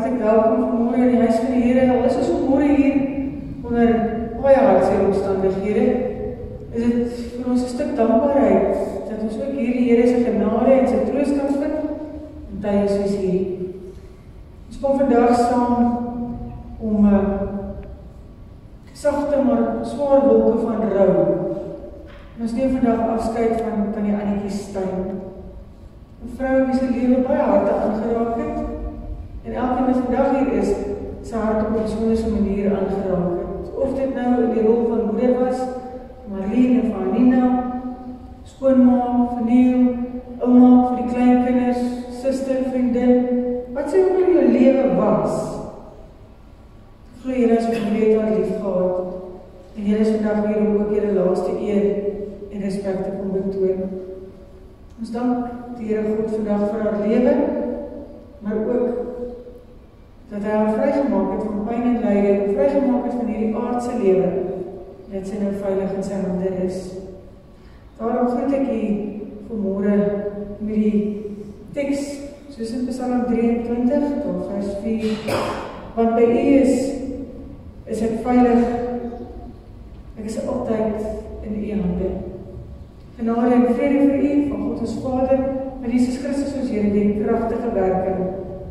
hartlik welkom vanmôre in die huis van die Here. Al is ons vanmôre hier onder baie hartseer omstandighede, is dit vir ons 'n stuk dankbaarheid dat ons ook hier die Here se genade en sy troos kan vind in tye soos hierdie. Ons kom vandag saam om sagte maar swaar wolke van rou. En ons neem vandag afskeid van Tannie Annetjie Steyn. 'n vrou wie se lewe baie harte aangeraak het. En elkeen wat vandag hier is, sy hart op 'n besondere manier aangeraak het. Of dit nou in die rol van moeder was, Marlene en van Nina, skoonma, vernieuw, ouma vir die kleinkinders, suster, vriendin, wat sy ook in jou lewe was. Glo Here as ons weet haar lief gehad. En Here is vandag hier om ook Here laaste eer en respek te kom betoon. Ons dank die Here God vandag vir haar lewe, maar ook dat hy haar vrygemaak het van pyn en lyde, en vrygemaak het van hierdie aardse lewe, dat sy nou veilig in sy hande is. Daarom groet ek u vanmôre met die teks, soos in Psalm 23, tot vers 4, want by u is ek veilig, ek is altyd in u hande. Genade en vrede vir u, van God ons Vader, en Jesus Christus ons Here, deur die kragtige werking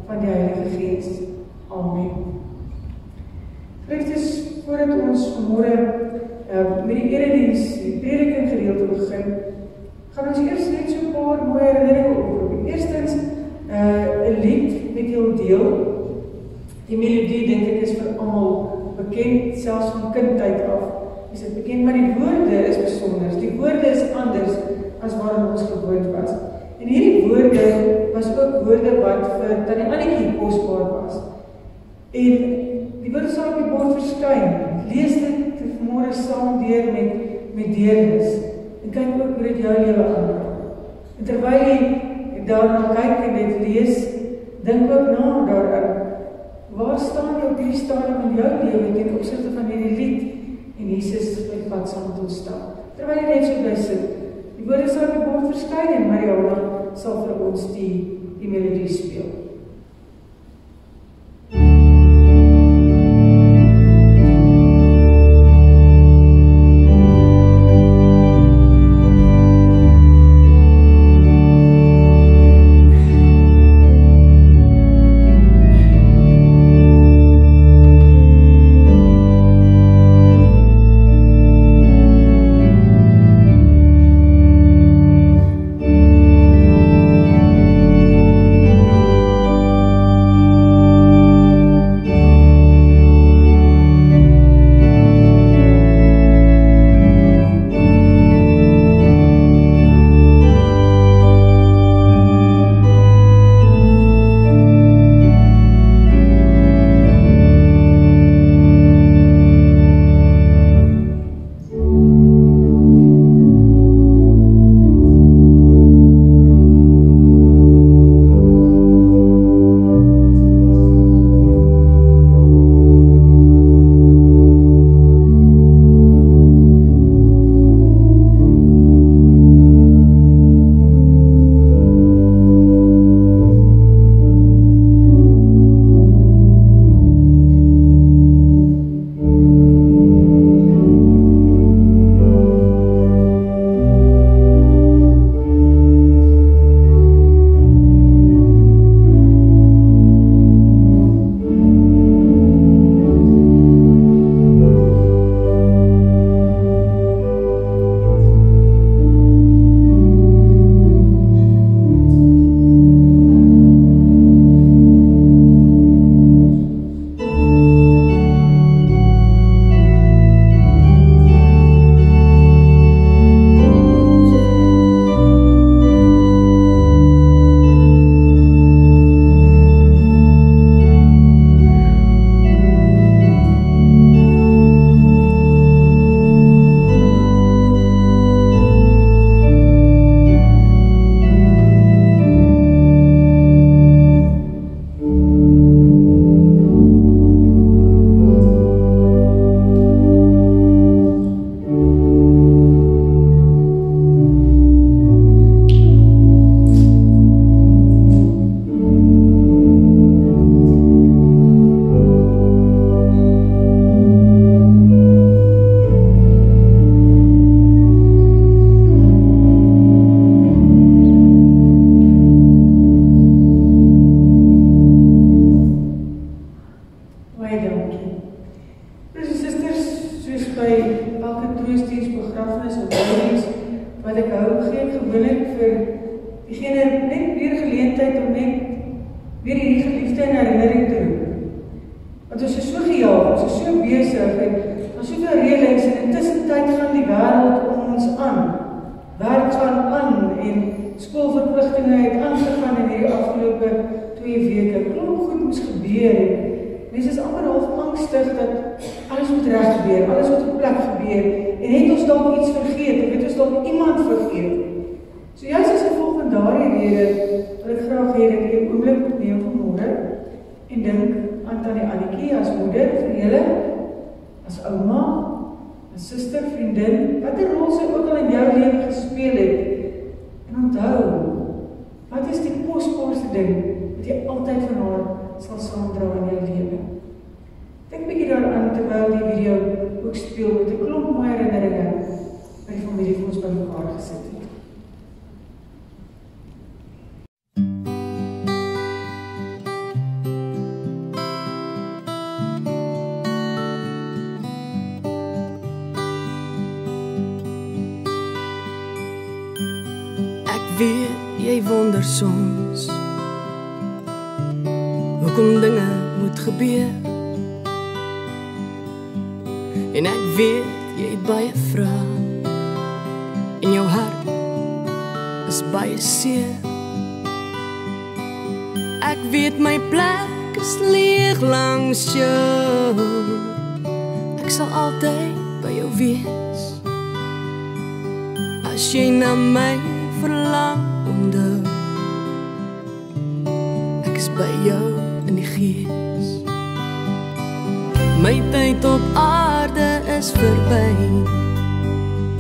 van die Heilige Gees. Amen. Geliefdes, voordat ons vanmôre met die erediens, die prediking gedeelte begin, gaan ons eers net so 'n paar mooi herinneringe oproep. Eerstens, 'n lied met jou deel. Die melodie, dink ek, is vir almal bekend, selfs van kindtyd af. Is dit bekend, maar die woorde is besonder. Die woorde is anders as waarin ons gewoond was. En hierdie woorde was ook woorde wat vir Tannie Annetjie kosbaar was. En die woorde sal op die bord verskyn. Lees dit vanmôre saam deur met deernis. En kyk ook hoe dit jou lewe aanraak. En terwyl jy daarna kyk en dit lees, dink ook na daarin. Waar staan jy op hierdie stadium in jou lewe ten opsigte van hierdie lied en Jesus met pad saam met ons stap? Terwyl jy net so bly sit. Die woorde sal op die bord verskyn en Mariana sal vir ons die melodie speel. bevestig en ons soveel reëlings en intussen tyd gaan die wêreld om ons aan. Werk gaan aan en skoolverpligtinge het aangegaan in hierdie afgelope 2 weke. Klomp goed moes gebeur en mense is amper half angstig dat alles moet reg gebeur, alles moet op plek gebeur en het ons dalk iets vergeet, of het ons dalk iemand vergeet. So juist as gevolg van daardie rede wil ek graag hê dat jy 'n oomblik neem vanmôre en dink aan Tannie Annetjie as moeder vir julle, as ouma, as suster, vriendin, watter rol sy ook al in jou lewe gespeel het. En onthou, wat is die kosbaarste ding wat jy altyd van haar sal saamdra in jou lewe? Dink 'n bietjie daaraan terwyl die video ook speel met 'n klomp mooi herinneringe by die familie vir ons bymekaar gesit het. Weet jy wonder soms hoekom dinge moet gebeur, en ek weet jy het baie vrae en jou hart is baie seer. Ek weet my plek is leeg langs jou, ek sal altyd by jou wees. As jy na my verlang onthou, ek is by jou in die gees. My tyd op aarde is verby,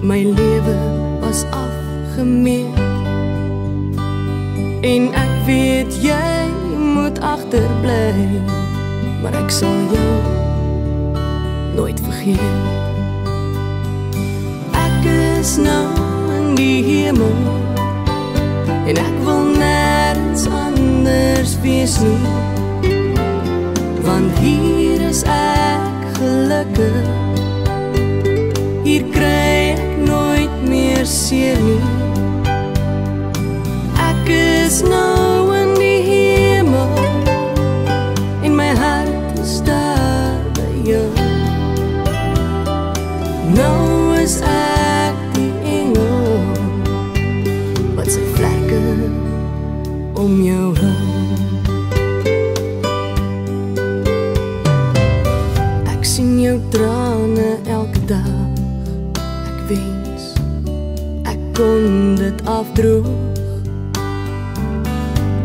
my lewe was afgemeet, en ek weet jy moet agterbly, maar ek sal jou nooit vergeet. Ek is nou in die hemel en ek wil nergens anders wees nie, want hier is ek gelukkig, hier kry ek nooit meer seer nie. Ek is nou in die hemel en my hart is daar by jou. Nou is ek die engel wat sy vlekke om jou hou. Ek sien jou trane elke dag, ek wens ek kon dit afdroog.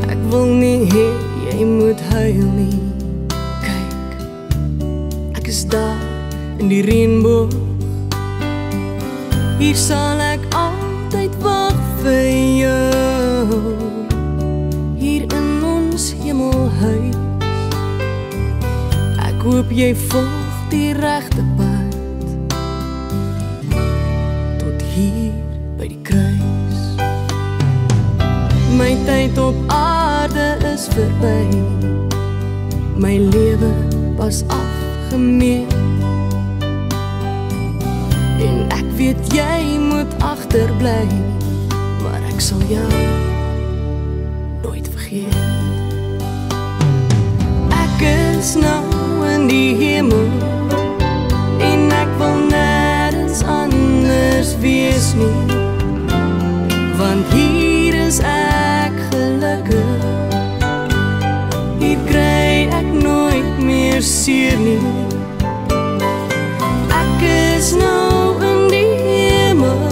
Ek wil nie hê jy moet huil nie, kyk, ek is daar in die reënboog. Hier sal ek altyd wag vir jou, hier in ons hemelhuis. Ek hoop jy volg die regte pad, tot hier by die kruis. My tyd op aarde is verby, my lewe was afgemeet, en ek weet jy moet agterbly, maar ek sal jou nooit vergeet. Ek is nou in die hemel en ek wil nergens anders wees nie, want hier is ek gelukkig, hier kry ek nooit meer seer nie. Ek is nou in die hemel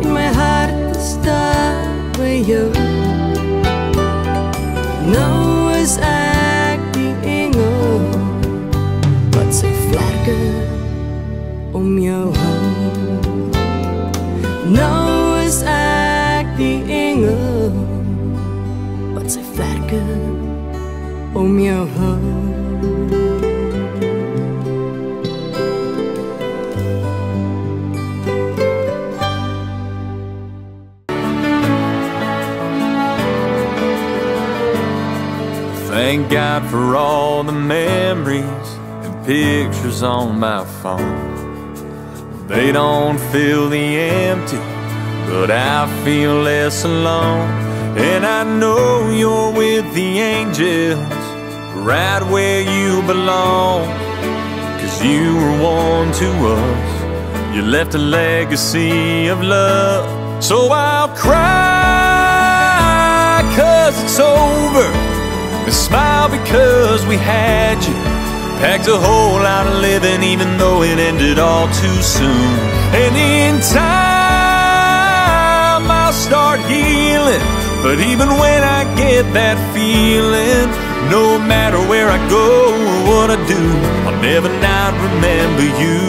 en my hart is daar by jou. Nou is ek die engel wat sy vlerke om jou hou. Nou is ek die engel wat sy vlerke om jou hou. Thank God for all the memories and pictures on my phone. They don't fill the empty, but I feel less alone. And I know you're with the angels, right where you belong. 'Cause 'cause you were one to us. You left a legacy of love. So I'll cry 'cause it's over, and smile because we had you. Packed a whole lot of living even though it ended all too soon. And in time I'll start healing, but even when I get that feeling, no matter where I go or what I do, I'll never not remember you.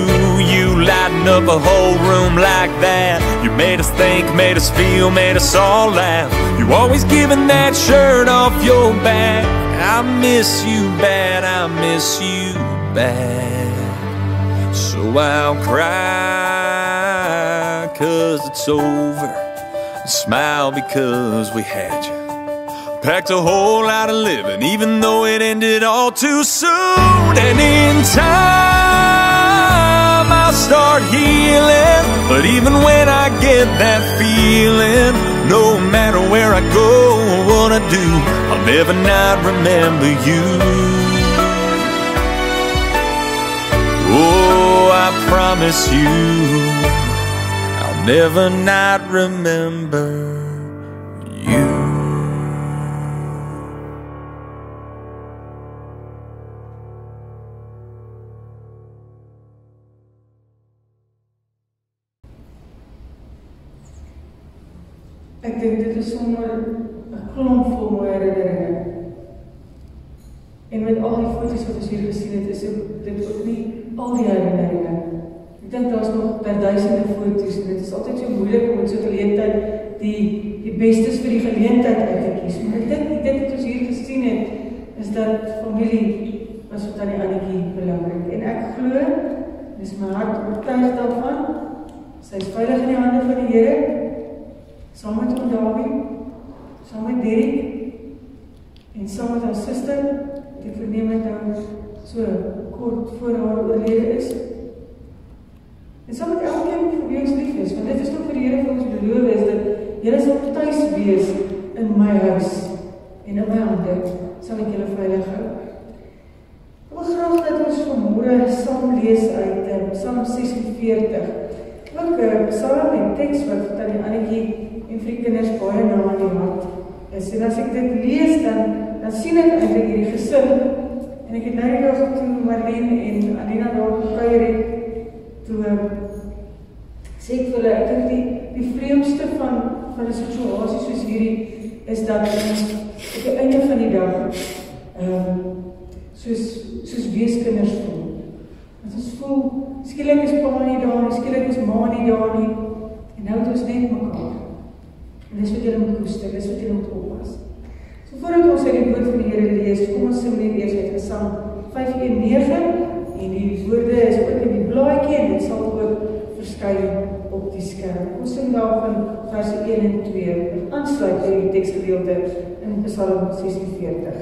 You lighten up a whole room like that. You made us think, made us feel, made us all laugh. You always giving that shirt off your back. I miss you bad, I miss you bad. So I'll cry 'cause it's over, and smile because we had you. Packed a whole lot of living even though it ended all too soon. And in time I'll start healing, but even when I get that feeling, no matter where I go or what I do, I'll never not remember you. Oh, I promise you, I'll never not remember you. Ek dink dit is sommer 'n klomp vol mooie herinneringe. En met al die foto's wat ons hier gesien het, is dit ook nie al die herinneringe. Ek dink daar's nog duisende foto's en dit is altyd so moeilik om met so 'n geleentheid die bestes vir die geleentheid uit te kies. Maar ek dink dit wat ons hier gesien het, is dat familie was vir Tannie Annetjie belangrik. En ek glo, dis my hart oortuig daarvan, sy is veilig in die hande van die Here. Saam met oom Dawie, saam met Derek en saam met haar suster, wat ek verneem het nou so kort voor haar oorlede is. En saam met elkeen vir wie ons lief is, want dit is nog vir die Here vir ons beloof is, dat julle sal tuis wees in my huis en in my hande, sal ek julle veilig hou. Ek wil graag dat ons vanmôre saam lees uit Psalm 46, ook Psalm en tekst wat Tannie Annetjie en vir die kinders baie na aan die hart is. En as ek dit lees, dan sien ek eintlik hierdie gesin, en ek het nou die dag toe Marlene en Alina daar gekuier het, toe sê ek vir hulle, ek dink die vreemdste van 'n situasie soos hierdie, is dat ons op die einde van die dag soos weeskinders voel. Dat ons voel, skielik is pa nie daar nie, skielik is ma nie daar nie, en nou het ons net mekaar. En dis wat julle moet koester, dis wat julle moet oppas. So voordat ons uit die woord van die Here lees, kom ons sing net eers uit Psalm 5:9, en die woorde is ook in die blaadjie, en dit sal ook verskyn op die skerm. Ons sing daarvan verse 1 en 2, wat aansluit by die teksgedeelte in Psalm 46.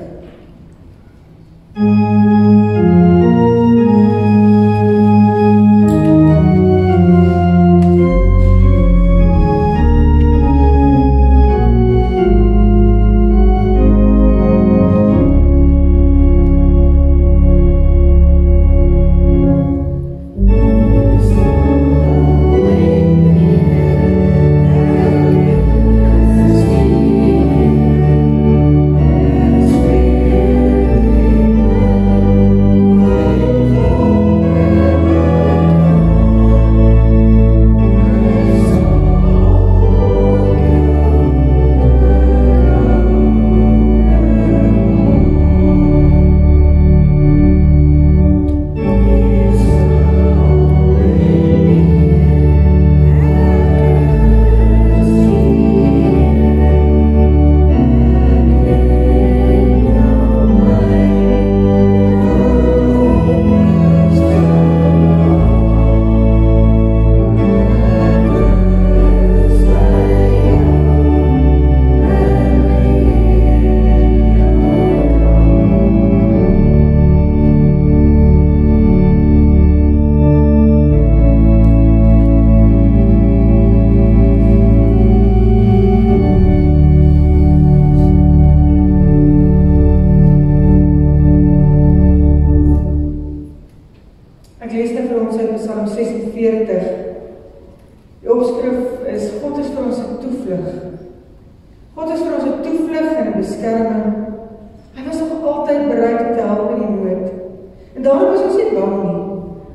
daarom is ons nie bang nie.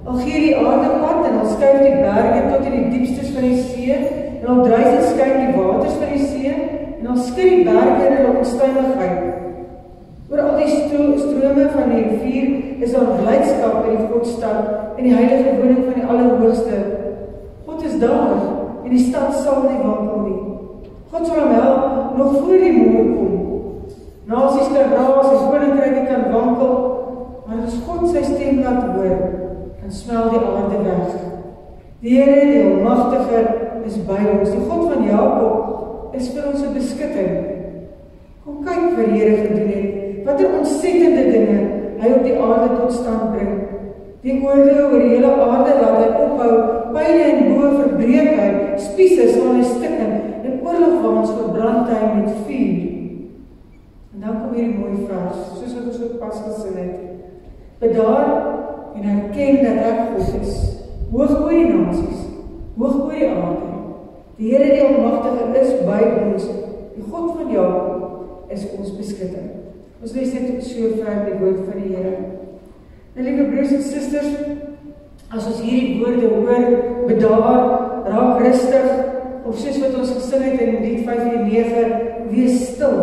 Al gee die aarde pad en al skuif die berge tot in die diepstes van die see, en al druis en skuif die waters van die see, en al skud die berge in hulle onstuimigheid. Oor al die strome van die rivier is daar blydskap by die Godstad en die heilige woning van die Allerhoogste. God is daar en die stad sal nie wankel nie. God sal hom help nog voor die môre kom. Nasies kan raas en koninkryke kan wankel, maar as God sy stem laat hoor, dan smel die aarde weg. Die Here, die Almagtige, is by ons. Die God van Jakob is vir ons 'n beskutting. Kom kyk wat die Here gedoen het, watter ontsettende dinge hy op die aarde tot stand bring. Die oorde oor die hele aarde laat hy ophou, pyle en boë verbreek hy, spiese sal hy stikken, en oorlogwaans verbrand hy met vuur. En dan kom hierdie mooi vers, soos wat ons ook pas gesin het. Bedaar en herken dat ek God is, hoog oor die nasies, hoog oor die aarde. Die Here die Almagtige is by ons, die God van Jakob is ons beskutting. Ons lees net tot sover die woord van die Here. Nou, liewe broers en susters, as ons hierdie woorde hoor, bedaar, raak rustig, of soos wat ons gesing het in lied 549, wees stil.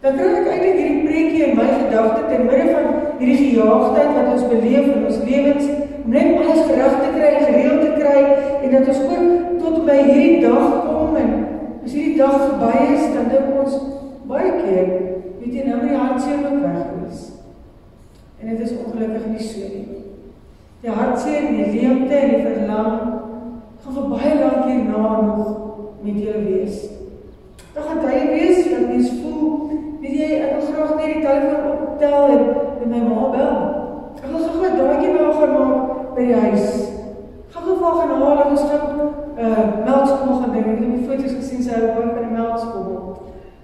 Dan kry ek eintlik hierdie preekie in my gedagte ten midde van hierdie gejaagdheid wat ons beleef in ons lewens, om net alles gereg te kry en gereeld te kry, en dat ons ook tot by hierdie dag kom, en as hierdie dag verby is, dan dink ons baie keer, weet jy, nou moet die hartseer ook weg wees. En dit is ongelukkig nie so nie. Die hartseer en die leemte en die verlang gaan vir baie lank hierna nog met julle wees. Daar gaan tye wees, dat mens voel, weet jy, ek wil graag net die telefoon optel en my ma bel. Ek wil graag 'n draaitjie by haar gaan maak by die huis. Gaan geval gaan haal, en ons gaan melkskommel gaan ding. Ek het die foto's gesien, sy hou baie van die melkskommel.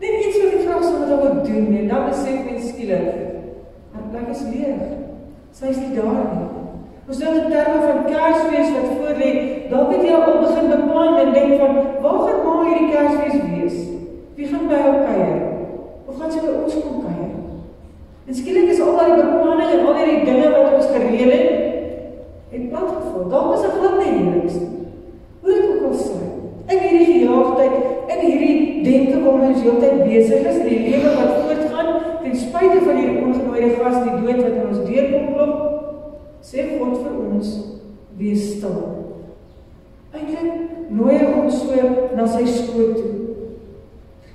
Net iets wat ek graag sal met haar wil doen, en dan besef mens skielik, haar plek is leeg. Sy is nie daar nie. Ons nou in terme van Kersfees wat voorlê, dalk het jy al begin beplan en denk van, waar gaan ma hierdie Kersfees wees? Wie gaan by haar kuier? Of gaan sy by ons kom kuier? En skielik is al die beplanning en al die dinge wat ons gereël het platgeval. Dalk was ek glad nie niks. Hoe dit ook al sê, in hierdie gejaagdheid, in hierdie denke waar ons heeltyd besig is, in die lewe wat voortgaan, ten spyte van hierdie ongenooide gas, die dood wat in ons deurkom klop, sê God vir ons, wees stil. Eintlik nooi hy ons so na sy skoot toe.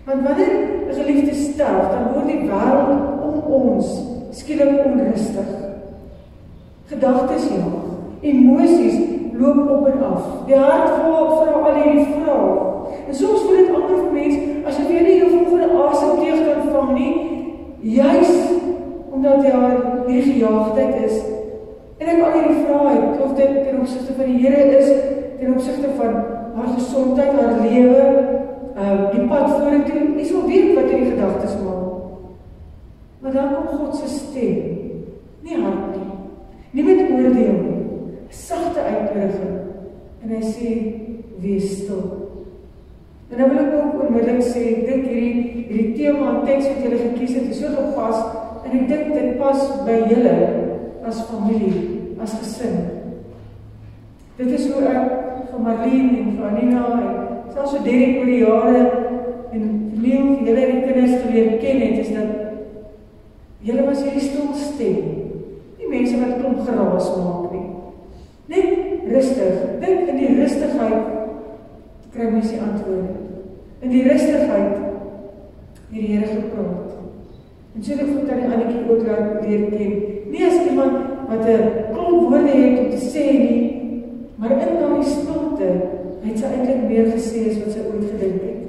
Want wanneer 'n geliefde sterf, dan word die wêreld om ons skielik onrustig. Gedagtes jaag, emosies loop op en af. Die hart vra al hierdie vrae. En soms voel dit amper vir mens, as jy nie jou volgende asemteug kan vang nie, juis omdat daar hierdie gejaagdheid is. En ek al hierdie vrae het, of dit ten opsigte van die Here is, ten opsigte van haar gesondheid, haar lewe, die pad vorentoe, jy sal weet wat in die gedagtes maak. Maar dan kom God se stem, nie hard nie met oordeel nie, 'n sagte uitnodiging, en hy sê, wees stil. En dan wil ek ook onmiddellik sê, ek dink hierdie tema en teks wat julle gekies het, is so gepas, en ek dink dit pas by julle, as familie, as gesin. Dit is hoe ek van Marlene en van Nina, en selfs so Derek oor die jare, en vernieuw van julle die kinders geleer ken het, is dat julle was hierdie stil stem, die mense wat klomp geraas maak nie. Net rustig, dink in die rustigheid, kry mens die antwoorde. In die rustigheid, het die Here gepraat. En so ek voel dat die Annetjie ook leer ken, nie as iemand wat 'n klomp woorde het om te sê nie, maar in daardie stilte het sy eintlik meer gesê as wat sy ooit gedink het.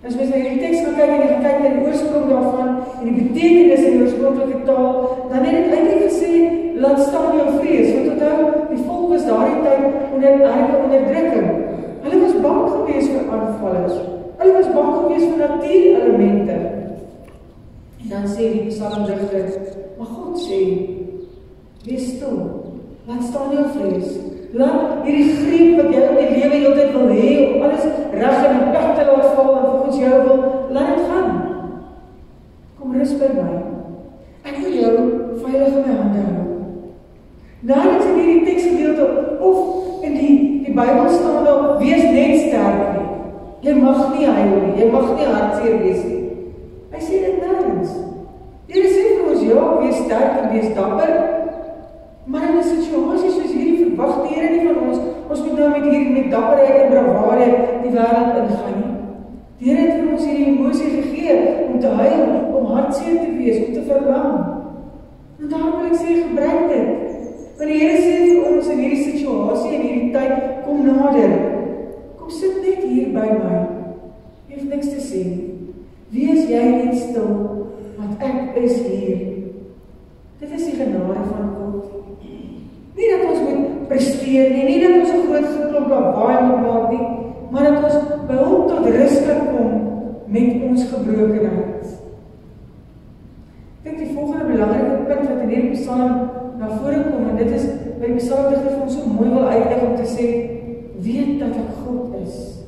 As mens na hierdie teks gaan kyk en jy gaan kyk na die oorsprong daarvan en die betekenis in die oorspronklike taal, dan het dit eintlik gesê, laat staan jou vrees. Want onthou, die volk was daardie tyd onder erge onderdrukking. Hulle was bang gewees vir aanvallers. Hulle was bang gewees vir natuurelemente. En dan sê die psalmdigter, maar God sê, wees stil, laat staan jou vrees. Laat hierdie greep wat jy in die lewe heeltyd wil hê, om alles reg en in plek te laat val, en volgens jou wil, laat dit gaan. Kom rus by my. Ek wil jou veilig in my hande hou. Nêrens in hierdie teksgedeelte of in die Bybel staan daar, wees net sterk nie. Jy mag nie huil nie, jy mag nie hartseer wees nie. Hy sê dit nêrens. Die Here sê vir ons, ja, wees sterk en wees dapper, maar in 'n situasie soos hierdie verwag die Here nie van ons moet nou met dapperheid en bravade die wêreld ingaan nie. Die Here het vir ons hierdie emosie gegee om te huil, om hartseer te wees, om te verlang. En daarom wil ek sê, gebruik dit. Want die Here sê vir ons in hierdie situasie, in hierdie tyd, kom nader. Kom sit net hier by my. Jy het niks te sê. Wees jy net stil, want ek is hier. Dit is die genade van God. Nie dat ons moet presteer nie dat ons 'n groot geklomp lawaai moet maak nie, maar dat ons by hom tot rus kan kom met ons gebrokenheid. Ek dink die volgende belangrike punt wat in hierdie Psalm na vore kom, en dit is by die psalmdigter vir ons so mooi wil uitleg om te sê, weet dat ek God is.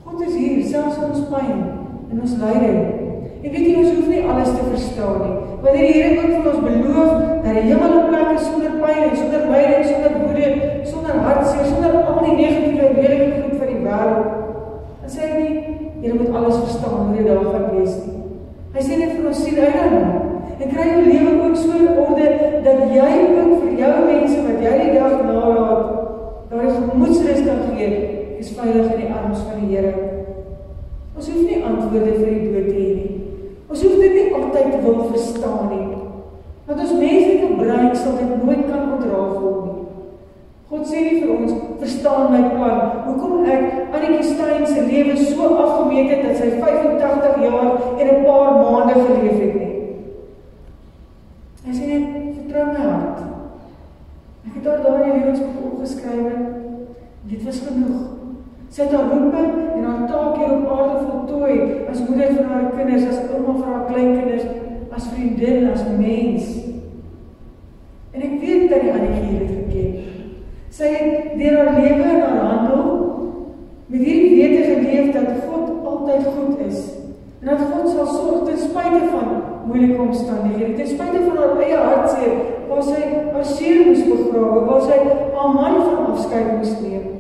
God is hier, selfs in ons pyn, in ons lyding. En weet jy, ons hoef nie alles te verstaan nie. Wanneer die Here ook vir ons beloof, dat die hemel 'n plek is sonder pyn, en sonder lyding, sonder woede, sonder hartseer, sonder al die negatiewe en lelike goed van die wêreld, dan sê hy nie, jy moet alles verstaan hoe dit daar gaan wees nie. Hy sê net vir ons, sien uit daarna, en kry jou lewe ook so in orde, dat jy ook vir jou mense, wat jy die dag nalaat, daar die gemoedsrus kan gee, is veilig in die arms van die Here. Ons hoef nie antwoorde vir die dood te hê nie. Ons hoef dit nie altyd te wil verstaan nie. Want ons menslike brein sal dit nooit kan ontrafel nie. God sê nie vir ons, verstaan my plan, hoekom ek Annetjie Stein se lewe so afgemeet het, dat sy 85 jaar en 'n paar maande geleef het nie. Hy sê net, vertrou my hart. Ek het daar in die lewensboek opgeskrywe, dit was genoeg. Sy het haar roeping en haar taak hier op aarde voltooi, as moeder van haar kinders, as ouma vir haar kleinkinders, as vriendin, as mens. En ek weet dat die Annetjie dit geken. Sy het deur haar lewe en haar handel met hierdie wete geleef dat God altyd goed is. En dat God sal sorg ten spyte van moeilike omstandighede, ten spyte van haar eie hartseer, waar sy haar seer moes begrawe, waar sy haar man van afskeid moes neem.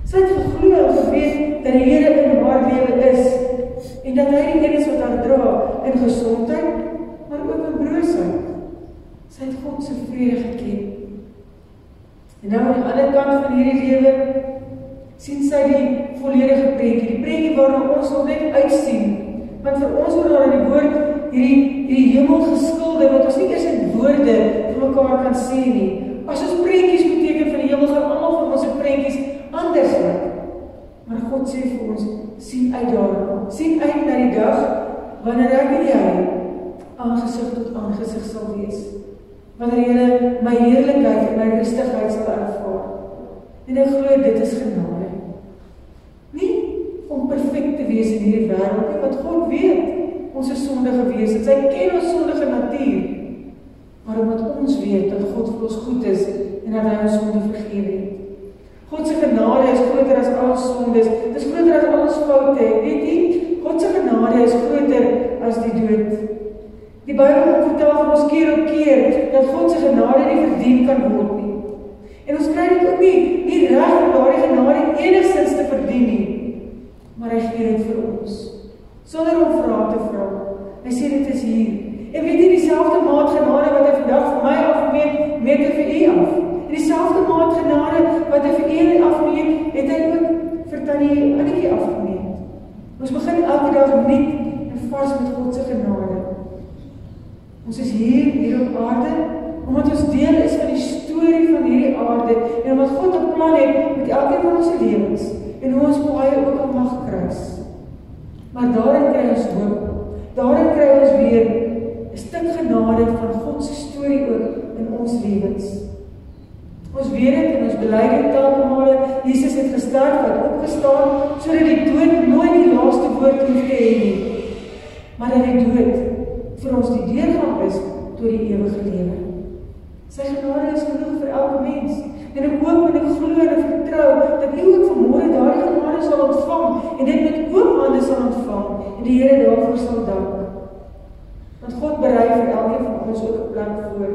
Sy het geglo en geweet dat die Here in haar lewe is, en dat hy die een is wat haar dra, in gesondheid, maar ook in broosheid. Sy het God se vrede geken. En nou aan die ander kant van hierdie lewe, sien sy die volledige prentjie, die prentjie waarna ons nog net uitsien. Want vir ons word daar in die woord hierdie hemel geskilder, wat ons nie eers in woorde vir mekaar kan sê nie. As ons prentjies beteken van die hemel, gaan almal van ons prentjies anders lyk. Maar God sê vir ons, sien uit daarna, sien uit na die dag, wanneer ek en jy aangesig tot aangesig sal wees. Wanneer Here my heerlikheid en my rustigheid sal ervaar. En ek glo dit is genade. Nie om perfek te wees in hierdie wêreld nie, want God weet ons is sondige wese. Hy ken ons sondige natuur. Maar omdat ons weet dat God vir ons goed is en dat hy ons sonde vergewe het. God se genade is groter as al sondes. Dit is groter as al ons foute. Weet jy? God se genade is groter as die dood. Die Bybel vertel vir ons keer op keer dat God se genade nie verdien kan word nie. En ons kry dit ook nie reg om daardie genade enigstens te verdien nie. Maar hy gee dit vir ons, sonder om vrae te vra. Hy sê dit is hier. En weet jy, dieselfde maat genade wat hy vandag vir my afmeet, meet hy vir u af. En dieselfde maat genade wat hy vir u afmeet, het hy ook vir tannie Annetjie afgemeet. Ons begin elke dag nuut en vars met God se genade. Ons is hier op aarde, omdat ons deel is van die storie van hierdie aarde, en omdat God 'n plan het met elkeen van ons lewens, en hoe ons paaie ook al mag kruis. Maar daarin kry ons hoop, daarin kry ons weer 'n stuk genade van God se storie ook in ons lewens. Ons weet dit en ons bely dit telke male, Jesus het gesterf, het opgestaan, sodat die dood nooit die laaste woord hoef te hê nie, maar dat die dood vir ons die deurgang is tot die ewige lewe. Sy genade is genoeg vir elke mens. En ek hoop en ek glo en ek vertrou dat u ook vanmôre daardie genade sal ontvang en dit met oop hande sal ontvang en die Here daarvoor sal dank. Want God berei vir elkeen van ons ook 'n plek voor.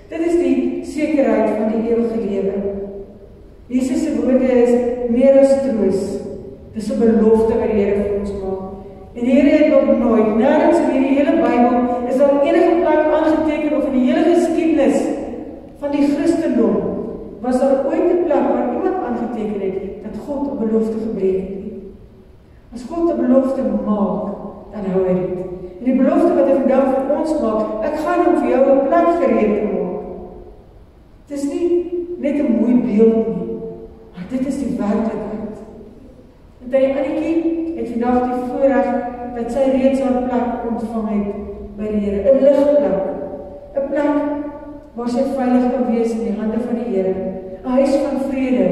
Dit is die sekerheid van die ewige lewe. Jesus se woorde is meer as troos. Dis 'n belofte wat die Here vir ons maak. En die Here het nog nooit, nêrens in hierdie hele Bybel, is daar enige plek aangeteken of in die hele geskiedenis van die Christendom, was daar ooit 'n plek waar iemand aangeteken het, dat God 'n belofte gebreek het nie. As God 'n belofte maak, dan hou hy dit. En die belofte wat hy vandag vir ons maak, ek gaan om vir jou 'n plek gereed te maak. Het is nie net 'n mooi beeld nie, maar dit is die werklikheid. En die Annetjie het vandag die voorreg dat sy reeds haar plek ontvang het by die Here, 'n ligplek, 'n plek waar sy veilig kan wees in die hande van die Here, 'n huis van vrede,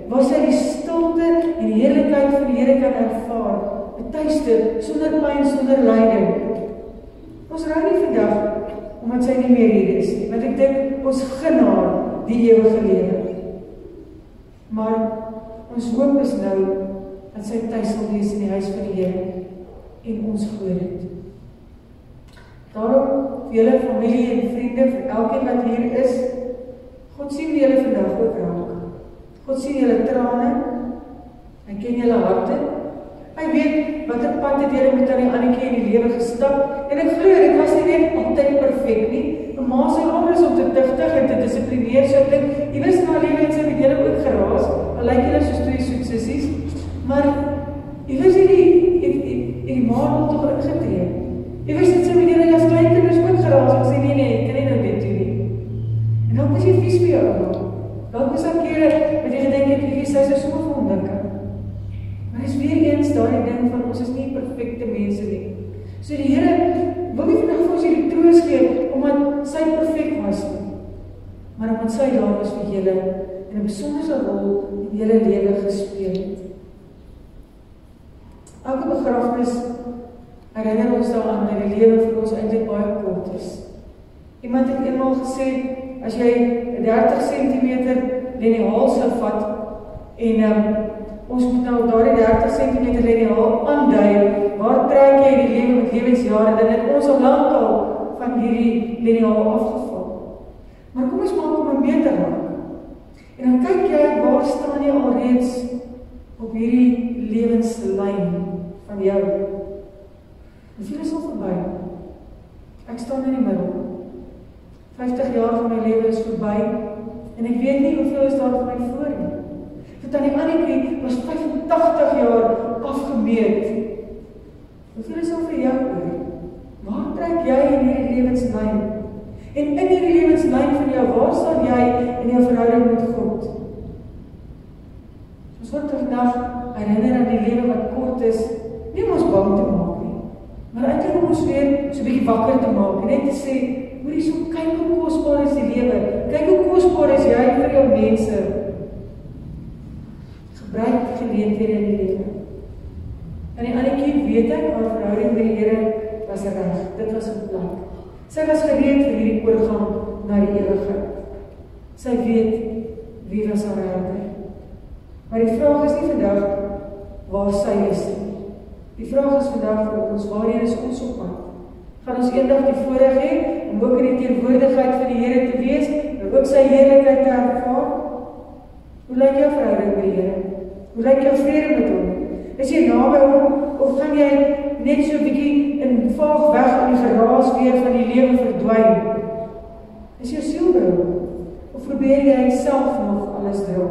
waar sy die stilte en die heerlikheid van die Here kan ervaar, 'n tuiste sonder pyn, sonder lyding. Ons ry nie vandag omdat sy nie meer hier is nie, want ek dink ons gun haar die ewige lewe. Maar ons hoop is nou dat sy tuis sal wees in die huis van die Here en ons glo dit. Daarom vir julle familie en vriende, vir elkeen wat hier is, God sien wie julle vandag ook raak. God sien julle trane, hy ken julle harte, hy weet wat 'n pad het julle met aan die Annetjie in die lewe gestap, en ek glo, dit was nie net altyd perfek nie. 'n Ma se rol is om te tugtig en te dissiplineer, so ek dink, iewers in haar lewe het sy met julle ook geraas, al lyk julle soos twee soet sissies, maar iewers het die ma rol tog ingetree. Iewers het sy met julle as kleinkinders ook geraas, en sê, nee, ek kan nie nou dit doen nie. En dan is jy vies vir jou ouma. Dalk is daar kere wat jy gedink het, jy sy is so verwonderlik. Maar is weer eens daardie ding van ons is nie perfekte mense nie. So die Here wil nie vandag vir ons hierdie troos gee omdat sy perfek was nie, maar omdat sy daar was vir julle en 'n besondere rol in julle lewe gespeel het. Elke begrafnis herinner ons daaraan dat die lewe vir ons eintlik baie kort is. Iemand het eenmaal gesê, as jy 30 cm liniaal sou vat en ons moet nou daardie 30 cm liniaal aandui, waar trek jy die lewe met lewensjare, dan het ons al lankal van hierdie liniaal afgeval. Maar kom ons maak om 'n meter maak. En dan kyk jy, waar staan jy alreeds op hierdie lewenslyn van jou? Hoeveel is al verby? Ek staan in die middel. 50 jaar van my lewe is verby, en ek weet nie hoeveel is daar vir my voor nie. Vir Tannie Annetjie was 85 jaar afgemeet. Hoeveel is al vir jou oor? Waar trek jy in hierdie lewenslyn? En in hierdie lewenslyn van jou, waar staan jy in jou verhouding met God? Ons word vandag herinner aan die lewe wat kort is, nie om ons bang te maak nie, maar eintlik om ons weer so 'n bietjie wakker te maak en net te sê, hoorie, so kyk hoe kosbaar is die lewe, kyk hoe kosbaar is jy vir jou mense. Gebruik die geleenthede in die lewe. En die Annetjie, weet ek, haar verhouding met die Here was reg, dit was 'n plek. Sy was gereed vir hierdie oorgang na die ewigheid. Sy weet wie was haar helper. Maar die vraag is nie vandag waar sy is nie. Die vraag is vandag vir ons, waarheen is ons op pad? Gaan ons eendag die voorreg hê om ook in die teenwoordigheid van die Here te wees, en ook sy heerlikheid te ervaar? Hoe lyk jou verhouding met die Here? Hoe lyk jou vrede met hom? Is jy naby hom, of gaan jy net so 'n bietjie in vaag weg in die geraas weer van die lewe verdwyn? Is jou siel by hom? Of probeer jy self nog alles dra?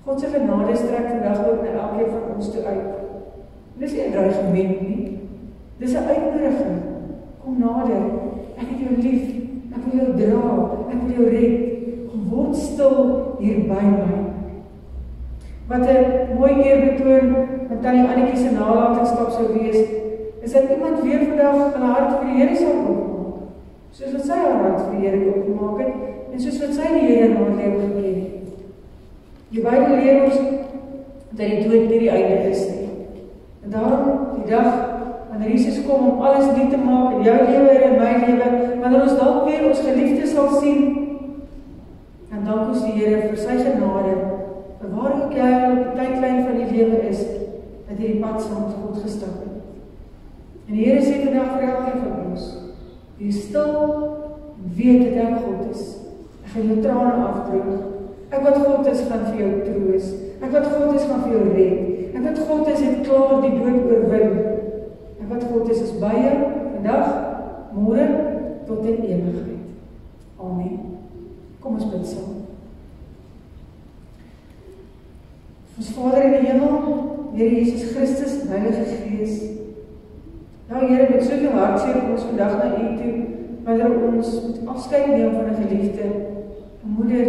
God se genade strek vandag ook na elkeen van ons toe uit. Dis nie 'n dreigement nie. Dis 'n uitnodiging. Kom nader. Ek het jou lief. Ek wil jou dra. Ek wil jou red. Kom word stil hier by my. Wat 'n mooi eerbetoon met Tannie Annetjie se nalatenskap sou wees, is dat iemand weer vandag van haar hart vir die Here sal oopmaak. Soos wat sy haar hart vir die Here oopgemaak het, en soos wat sy die Here in haar lewe geken het. Die Bybel leer ons dat die dood nie die einde is nie. En daarom die dag wanneer Jesus kom om alles nuut te maak in jou lewe en in my lewe, wanneer ons dalk weer ons geliefdes sal sien, en dank ons die Here vir sy genade, vir waar ook jy op die tydlyn van die lewe is, dat jy die pad saam met God gestap het. En die Here sê vandag vir elkeen van ons, wees stil en weet dat ek God is. Ek gaan jou trane afdroog. Ek wat God is, gaan vir jou troos. Ek wat God is, gaan vir jou red. Ek wat God is, het klaar die dood oorwin. Ek wat God is by jou, vandag, môre, tot in ewigheid. Amen. Kom ons bid saam. Ons Vader in die hemel, Here Jesus Christus, Heilige Gees. Nou Here, met soveel hartseer kom ons vandag na U toe, wanneer ons moet afskeid neem van 'n geliefde, 'n moeder,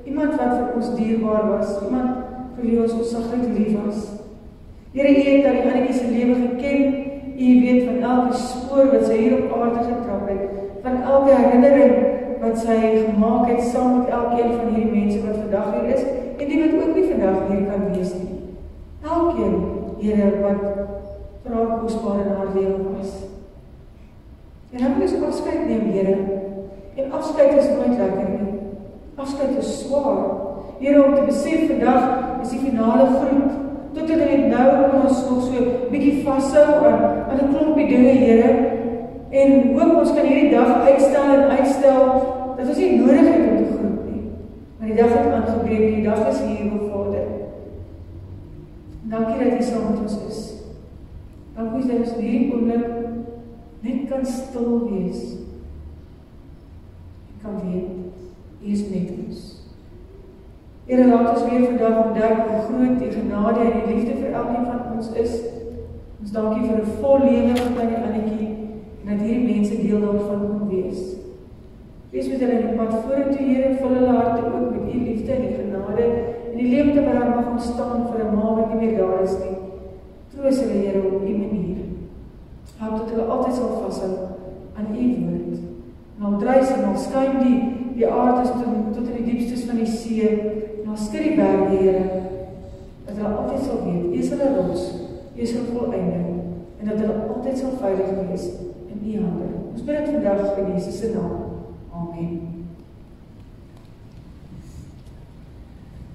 iemand wat vir ons dierbaar was, iemand vir wie ons ontzaglik lief was. Here, U het aan die Annetjie se lewe geken, U weet van elke spoor wat sy hier op aarde getrap het, van elke herinnering wat sy gemaak het saam met elkeen van hierdie mense wat vandag hier is, en die wat ook nie vandag hier kan wees nie. Elkeen, Here, wat vir haar kosbaar in haar lewe was. En dan moet ons afskeid neem, Here. En afskeid is nooit lekker nie. Afskeid is swaar. Here, om te besef vandag is die finale groet. Tot en met nou kan ons nog so bietjie vashou aan 'n klompie dinge, Here. En hoop ons kan hierdie dag uitstel, dat ons nie nodig het om te groet nie. Maar die dag het aangebreek, die dag is hier, o Vader. Dankie dat U saam met ons is. Dankie dat ons in hierdie oomblik net kan stil wees. En kan weet, U is met ons. Here, laat ons weer vandag ontdek hoe groot die genade en die liefde vir elkeen van ons is. Ons dankie vir 'n vol lewe van die Annetjie en dat hierdie mense deel daarvan kon wees. Wees met hulle in die pad vorentoe, Here, vul hulle harte ook met U liefde en die genade en die leemte wat daar mag ontstaan vir 'n ma wat nie meer daar is nie. Troos hulle, Here, op U manier. Help dat hulle altyd sal vashou aan U woord. En al dryf en al skuim die aarde tot in die diepstes van die see, en al skud die berge, Here, dat hulle altyd sal weet, U is hulle rots, U is hulle volleinding, en dat hulle altyd sal veilig wees in U hande. Ons bid dit vandag in Jesus se naam. Amen.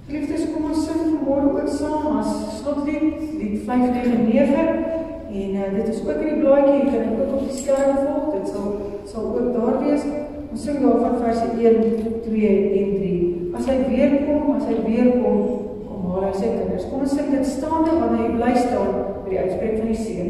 Geliefdes, kom ons sing vanmôre ook saam as slotlied, lied 599, en dit is ook in die blaadjie, jy kan dit ook op die skerm volg, dit sal ook daar wees. Ons sing daarvan verse 1, 2 en 3. As hy weer kom, kom haal hy sy kinders. Kom ons sing dit staande, wanneer hy bly staan by die uitspreek van die seën.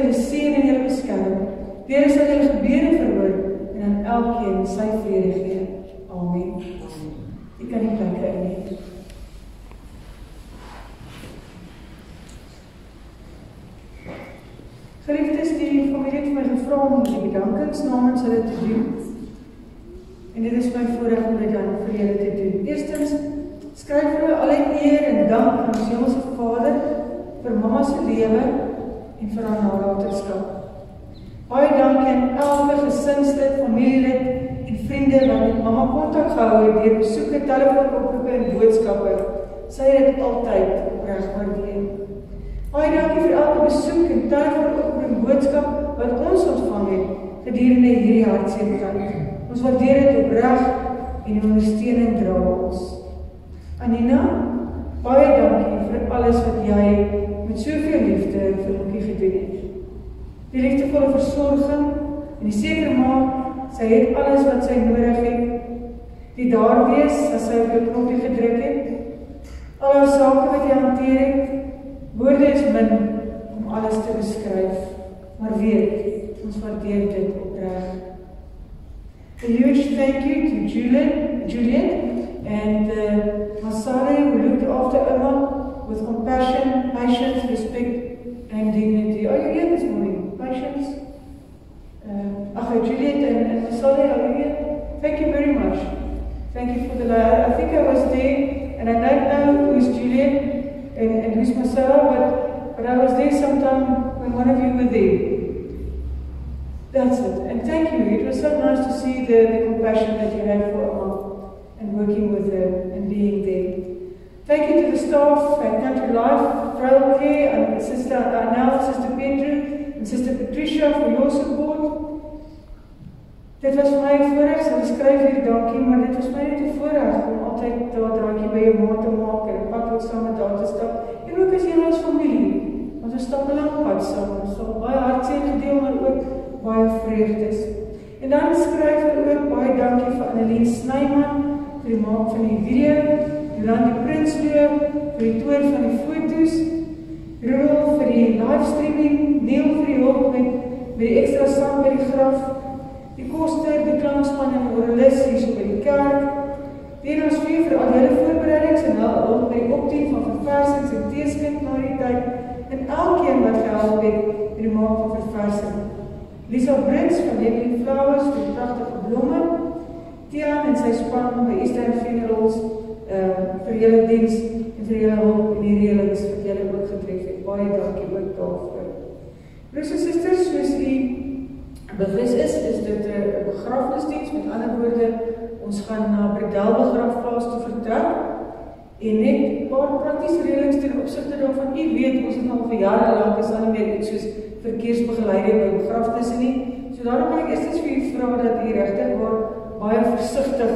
julle seën en julle beskerm. Die Here sal julle gebede verhoor en aan elkeen sy vrede gee. Amen. Jy kan die plekke inneem. Geliefdes, die familie het my gevra om die bedankings namens hulle te doen. En dit is my voorreg om dit dan vir julle te doen. Eerstens, skryf hulle alle eer en dank aan ons Hemelse Vader vir mamma se lewe en vir haar nalatenskap. Baie dankie aan elke gesinslid, familielid en vriende wat met mamma kontak gehou het deur besoeke, telefoonoproepe en boodskappe. Sy het dit altyd opreg waardeer. Baie dankie vir elke besoek en telefoonoproep en boodskap wat ons ontvang het gedurende hierdie hartseer tyd. Ons waardeer dit opreg en die ondersteuning dra ons. Anina, baie dankie vir alles wat jy met soveel liefde vir Lukie gedoen het. Die liefdevolle versorging en die seker maak, sy het alles wat sy nodig het. Die daar wees as sy op die knoppie gedruk het. Al haar sake wat jy hanteer het. Woorde is min om alles te beskryf, maar weet, ons waardeer dit opreg. A huge thank you to Julian and Masari, who looked after Emma with compassion, patience, respect, and dignity. Are you here this morning? Patience? Juliet and Masari, are you here? Thank you very much. Thank you for the love. I think I was there, and I don't know who is Julian and who's Masara, but I was there sometime when one of you were there. That's it. And thank you. It was so nice to see the compassion that you had for Emma and working with her and being there. Thank you to the staff at Country Life, Frail Care, and Sister Arnel, Sister Pedro, and Sister Patricia for your support. Dit was vir my 'n voorreg, sy skryf hier dankie, maar dit was my net 'n voorreg om altyd daar draaitjie by jou ma te maak en 'n pad wat saam met haar te stap. En ook as jy ons familie, want ons stap 'n lang pad saam, ons het baie hartseer gedeel, maar ook baie vreugdes. En dan skryf hulle ook baie dankie vir Annelien Snyman vir die maak van die video, Jolande Prinsloo vir die toer van die foto's, Rudolf vir die livestreaming, Neil vir die hulp met die ekstra sang by die graf, die koster, die klankspan en oralis hier by die kerk, die ons vir al julle voorbereidings en hulp by die optien van verversings en teeskink na die tyd, en elkeen wat gehelp het by die maak van verversing. Lisa Brits van Living Flowers vir die pragtige blomme, Tian en sy span by Eastern Funerals vir julle diens en vir julle hulp en die reëlings wat julle ook getref het. Baie dankie ook daarvoor. Broers en susters, soos u bewus is dit 'n begrafnisdiens. Met ander woorde, ons gaan na Bredel begrafplaas toe vertrek en net 'n paar praktiese reëlings ten opsigte daarvan. U weet, ons het al vir jare lank is al nie meer iets soos verkeersbegeleiding by begrafnisse nie. So daarom wil ek eerstens vir u vra dat u regtig baie versigtig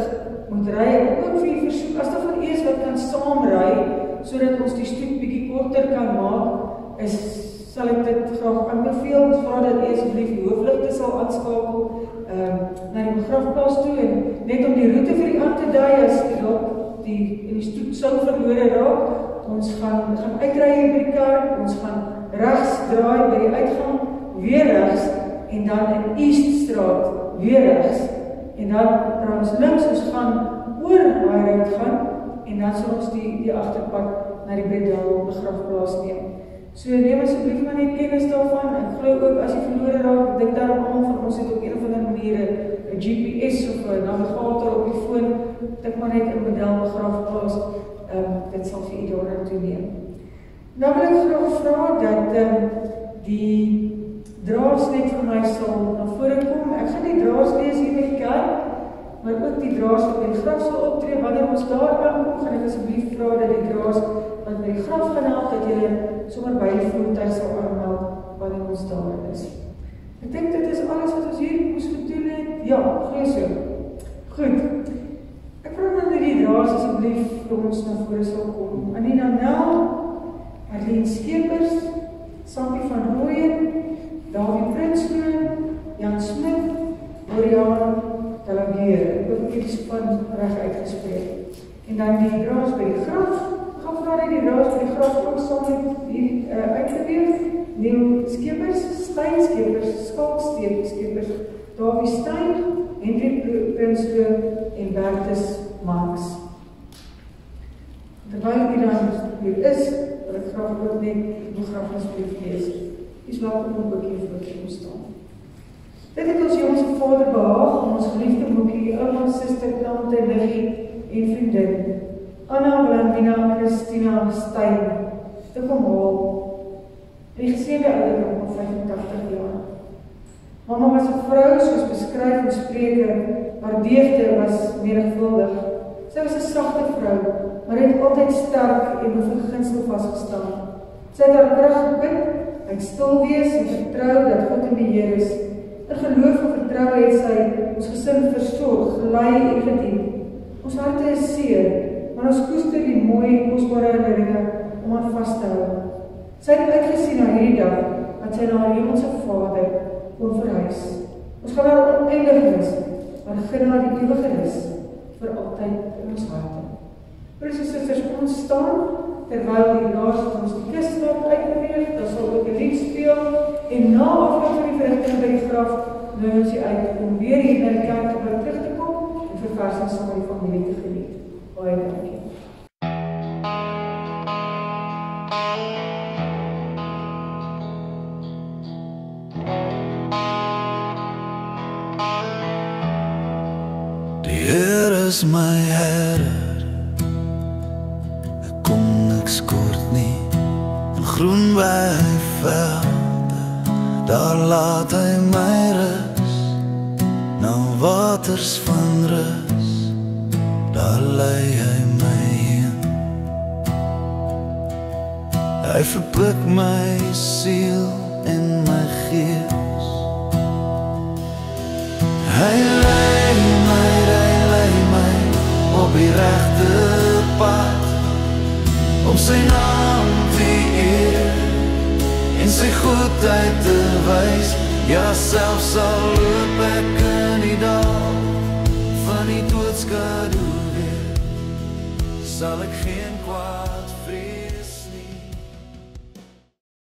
moet ry en ook vir u versoek as daar van u is wat kan saamry sodat ons die stoet bietjie korter kan maak, sal ek dit graag aanbeveel. Ons vra dat u asseblief die hoofligte sal aanskakel na die begrafplaas toe en net om die roete vir u aan te dui as u dalk die stoet sou verlore raak. Ons gaan uitry hier by die kerk, ons gaan regs draai by die uitgang, weer regs, en dan in Eaststraat, weer regs, en dan draai ons links, ons gaan oor waar uit gaan, en dan sal ons die agterpad na die Bredel begrafplaas neem. So neem asseblief maar net kennis daarvan, en glo ook as jy verlore raak, ek dink daarom almal van ons het op een of ander manier 'n GPS of 'n navigator op die foon, tik maar net in Bredel begrafplaas, dit sal vir u daar naartoe neem. Nou wil ek graag vra dat die draers net vir my sal na vore kom. Ek gaan die draers lees hier by die kerk, maar ook die draers wat by die graf sal optree. Wanneer ons daar aankom, gaan ek asseblief vra dat die draers wat by die graf gaan help, dat julle sommer by die voertuig sal aanmeld wanneer ons daar is. Ek dink dit is alles wat ons hier moes gedoen het. Ja, gee so. Goed. Ek vra dat die draers asseblief vir ons na vore sal kom. Anina Nel, Arlene Skeepers, Sampie van Rooyen, Dawie Prinsloo, Jan Smit, Oriaan Talageer. Ek hoop ek die span reg uitgespreek. En dan die draers by die graf. Ek gaan vra dat die draers by die graf ook saam met hier uitgeweef. Neil Skeepers, steinskepers, skalkskepers, Dawie Steyn, Hendrik Prinsloo en Bertus Marx. Terwyl die dan hier is, wil ek graag ook net die begrafnisbrief lees. Die is welkom om ook hier voor te staan. Dit het ons jongse vader behaag om ons geliefde boekie, ouma, suster, tante, niggie en vriendin, Anna, Blandina, Christina, Steyn, te kom haal. En die geseende ouderdom van 85 jaar. Mama was 'n vrou soos beskryf in Spreuke, haar deugde was menigvuldig. Sy was 'n sagte vrou, maar het altyd sterk en beginsel vasgestaan. Sy het haar krag geput uit stil wees en vertrou dat God in beheer is. In geloof en vertroue het sy ons gesin versorg, gelei en gedien. Ons harte is seer, maar ons koester die mooi en kosbare herinneringe om aan vas te hou. Sy het uitgesien na hierdie dag, dat sy na haar hemelse Vader kon verhuis. Ons gaan naar oneindig rus, maar begin na die ewige rus, vir altyd in ons harte. Broers en susters, ons staan, terwyl die laaste ons die kist laat uitbeweeg, dan sal ook 'n lied speel, en na afloop van die verrigting by die graf, nooi ons jy uit om weer hier na die kerkgebou terug te kom, en verversing saam met die familie te geniet. Baie dankie. Is my herder, ek kom niks kort nie, en groen by velde, daar laat hy my rus, na waters van rus, daar lei hy my heen. Hy verpik my siel en my gees, hy lei my op die regte pad, om sy naam te eer, en sy goedheid te wys, ja selfs al loop ek in die dal, van die doodskadu weer, sal ek geen kwaad vrees.